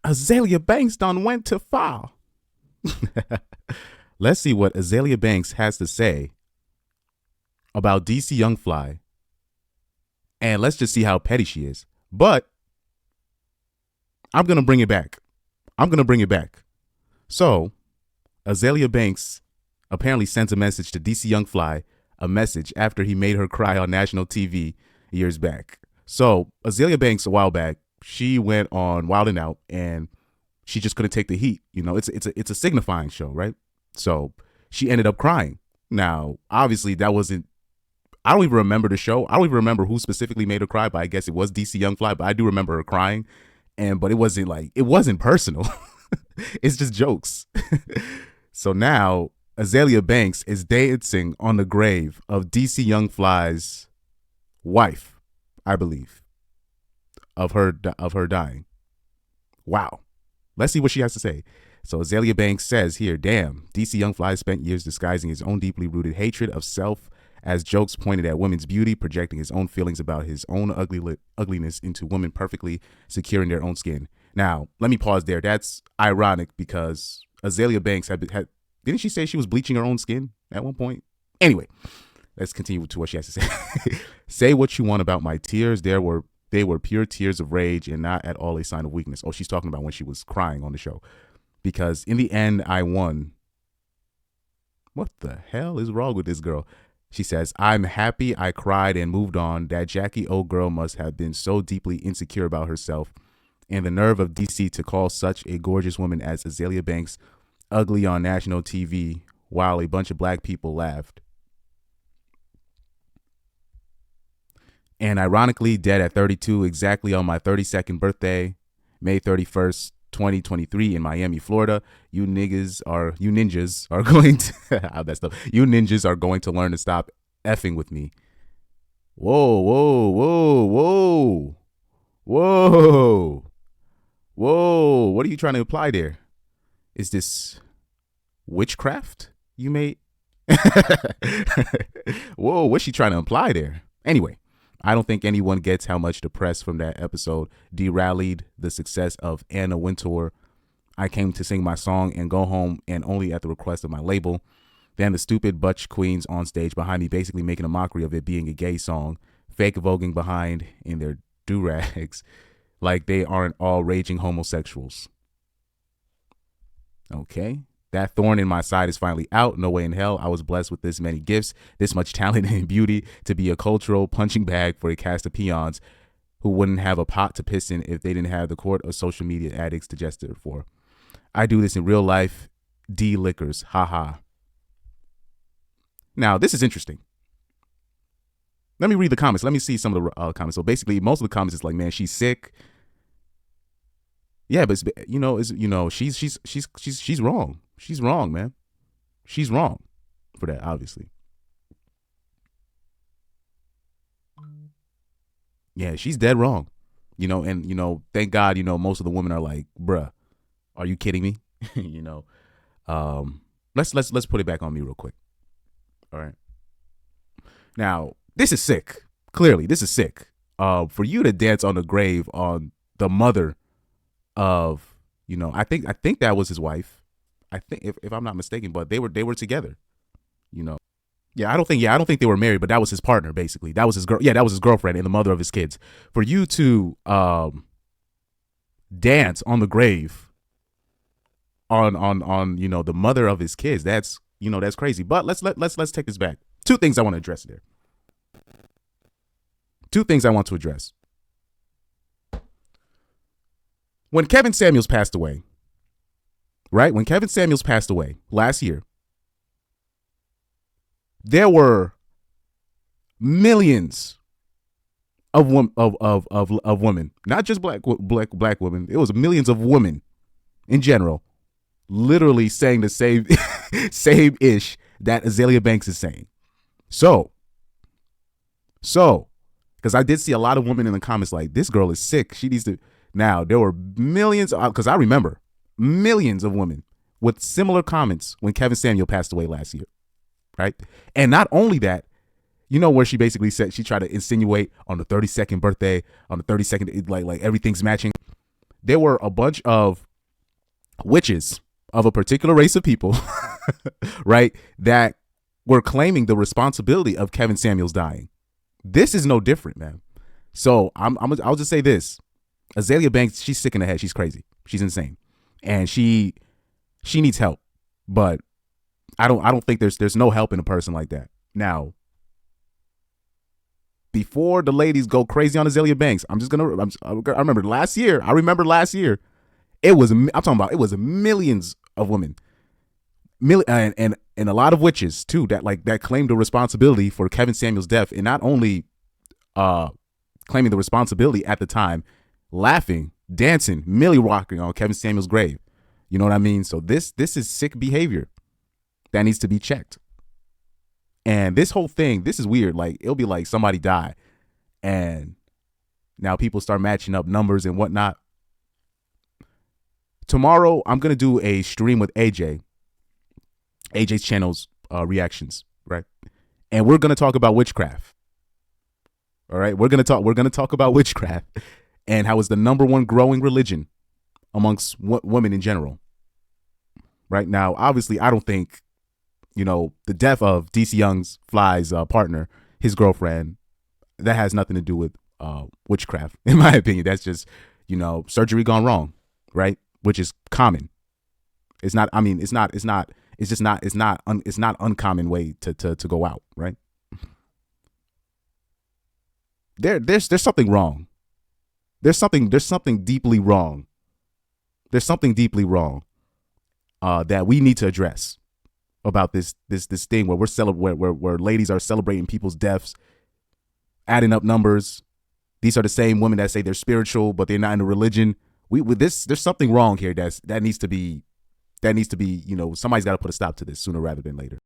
Azealia Banks done went to file. Let's see what Azealia Banks has to say about DC Young Fly, and let's just see how petty she is. But I'm gonna bring it back. I'm gonna bring it back. So, Azealia Banks apparently sends a message to DC Young Fly, a message after he made her cry on national TV years back. So, Azealia Banks, a while back, she went on Wild 'N Out, and she just couldn't take the heat. You know, it's a signifying show, right? So she ended up crying. Now, obviously, that wasn't. I don't even remember the show. I don't even remember who specifically made her cry, but I guess it was DC Young Fly. But I do remember her crying, but it wasn't personal. It's just jokes. So now Azealia Banks is dancing on the grave of DC Young Fly's wife, I believe, of her dying. Wow. Let's see what she has to say. So Azealia Banks says here, damn, DC Young Fly spent years disguising his own deeply rooted hatred of self as jokes pointed at women's beauty, projecting his own feelings about his own ugliness into women perfectly secure in their own skin. Now, let me pause there. That's ironic because Azealia Banks had didn't she say she was bleaching her own skin at one point? Anyway, let's continue to what she has to say. Say what you want about my tears. They were pure tears of rage and not at all a sign of weakness. Oh, she's talking about when she was crying on the show. Because in the end, I won. What the hell is wrong with this girl? She says, I'm happy I cried and moved on. That Jackie O girl must have been so deeply insecure about herself. And the nerve of DC to call such a gorgeous woman as Azealia Banks ugly on national TV while a bunch of black people laughed. And ironically, dead at 32, exactly on my 32nd birthday, May 31st, 2023 in Miami, Florida. You ninjas are going to I messed up. You ninjas are going to learn to stop effing with me. Whoa, whoa, whoa, whoa. Whoa. Whoa. What are you trying to imply there? Is this witchcraft you made? Whoa, what's she trying to imply there? Anyway, I don't think anyone gets how much the press from that episode derailed the success of Anna Wintour. I came to sing my song and go home, and only at the request of my label. Then the stupid butch queens on stage behind me basically making a mockery of it being a gay song, fake voguing behind in their do-rags like they aren't all raging homosexuals. Okay. That thorn in my side is finally out. No way in hell I was blessed with this many gifts, this much talent and beauty to be a cultural punching bag for a cast of peons who wouldn't have a pot to piss in if they didn't have the court of social media addicts to gesture for. I do this in real life. D liquors. Ha ha. Now, this is interesting. Let me read the comments. Let me see some of the comments. So basically, most of the comments is like, man, she's sick. Yeah, but she's wrong. She's wrong, man. She's wrong for that, obviously. Yeah, she's dead wrong. And thank God, most of the women are like, bruh, are you kidding me? Let's put it back on me real quick. All right. Now, this is sick. Clearly, this is sick. For you to dance on the grave on the mother of, I think that was his wife. I think if I'm not mistaken, but they were together, Yeah, I don't think they were married, but that was his partner, basically. That was his girl. Yeah, that was his girlfriend and the mother of his kids. For you to dance on the grave on the mother of his kids, that's crazy. But let's take this back. Two things I want to address there. Two things I want to address. When Kevin Samuels passed away, right? When Kevin Samuels passed away last year, there were millions of women, not just black women. It was millions of women in general, literally saying the same ish that Azealia Banks is saying. So, because I did see a lot of women in the comments like, this girl is sick. She needs to. Now, there were millions, because I remember millions of women with similar comments when Kevin Samuel passed away last year, right? And not only that, where she basically said, she tried to insinuate on the 32nd birthday, on the 32nd, like everything's matching. there were a bunch of witches of a particular race of people, right, that were claiming the responsibility of Kevin Samuels dying. This is no different, man. So I'll just say this: Azealia Banks, she's sick in the head. She's crazy. She's insane, and she needs help. But I don't think there's no help in a person like that. Now, before the ladies go crazy on Azealia Banks, I remember last year. It was, I'm talking about, it was millions of women, and a lot of witches too that claimed the responsibility for Kevin Samuels' death, and not only claiming the responsibility at the time, laughing, dancing, millie rocking on Kevin Samuels' grave. You know what I mean? So this is sick behavior that needs to be checked. And this whole thing, this is weird. Like, it'll be like somebody died, and now people start matching up numbers and whatnot. Tomorrow, I'm going to do a stream with AJ. AJ's channel's reactions, right? And we're going to talk about witchcraft. All right? We're going to talk about witchcraft and how it's the number one growing religion amongst women in general. Right? Now, obviously, I don't think, the death of DC Young's Fly's partner, his girlfriend, that has nothing to do with witchcraft, in my opinion. That's just, surgery gone wrong, right? Which is common. It's not uncommon way to go out, right? There's something wrong. There's something deeply wrong. There's something deeply wrong that we need to address about this thing where where ladies are celebrating people's deaths, adding up numbers. These are the same women that say they're spiritual, but they're not in a religion. There's something wrong here that needs to be, somebody's got to put a stop to this sooner rather than later.